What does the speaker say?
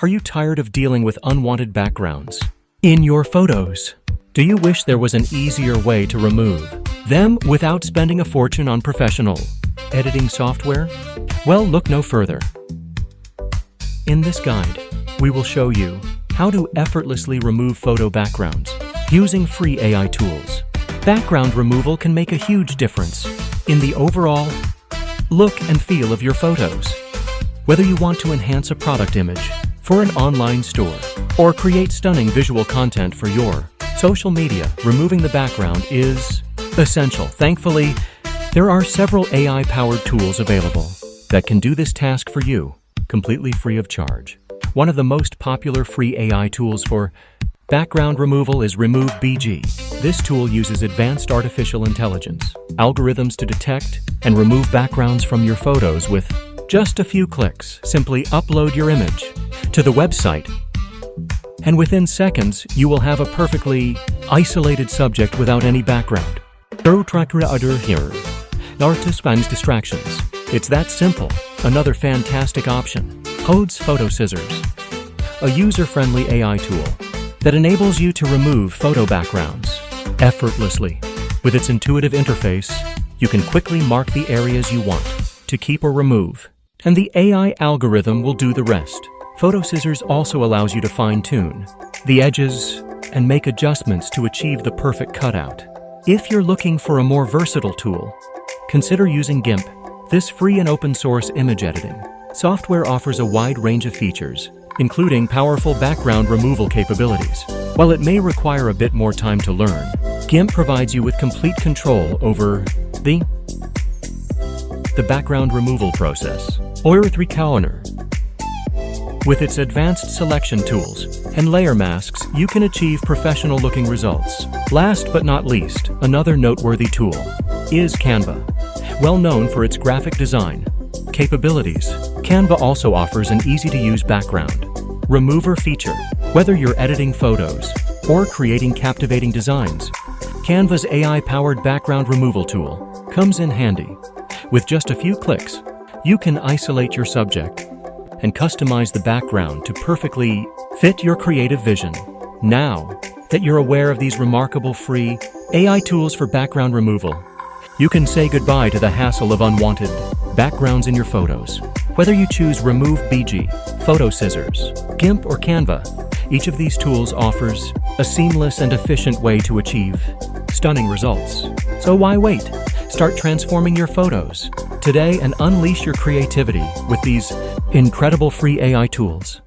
Are you tired of dealing with unwanted backgrounds in your photos? Do you wish there was an easier way to remove them without spending a fortune on professional editing software? Well, look no further. In this guide, we will show you how to effortlessly remove photo backgrounds using free AI tools. Background removal can make a huge difference in the overall look and feel of your photos. Whether you want to enhance a product image for an online store or create stunning visual content for your social media, removing the background is essential. Thankfully, there are several AI-powered tools available that can do this task for you, completely free of charge. One of the most popular free AI tools for background removal is RemoveBG. This tool uses advanced artificial intelligence algorithms to detect and remove backgrounds from your photos with just a few clicks. Simply upload your image to the website, and within seconds, you will have a perfectly isolated subject without any background. Artist distractions. It's that simple. Another fantastic option, Hode's Photo Scissors, a user-friendly AI tool that enables you to remove photo backgrounds effortlessly. With its intuitive interface, you can quickly mark the areas you want to keep or remove, and the AI algorithm will do the rest. Photo Scissors also allows you to fine-tune the edges and make adjustments to achieve the perfect cutout. If you're looking for a more versatile tool, consider using GIMP. This free and open-source image editing software offers a wide range of features, including powerful background removal capabilities. While it may require a bit more time to learn, GIMP provides you with complete control over the background removal process. With its advanced selection tools and layer masks, you can achieve professional-looking results. Last but not least, another noteworthy tool is Canva. Well known for its graphic design capabilities, Canva also offers an easy-to-use background remover feature. Whether you're editing photos or creating captivating designs, Canva's AI-powered background removal tool comes in handy. With just a few clicks, you can isolate your subject and customize the background to perfectly fit your creative vision. Now that you're aware of these remarkable free AI tools for background removal, you can say goodbye to the hassle of unwanted backgrounds in your photos. Whether you choose RemoveBG, Photo Scissors, GIMP, or Canva, each of these tools offers a seamless and efficient way to achieve stunning results. So why wait? Start transforming your photos today and unleash your creativity with these incredible free AI tools.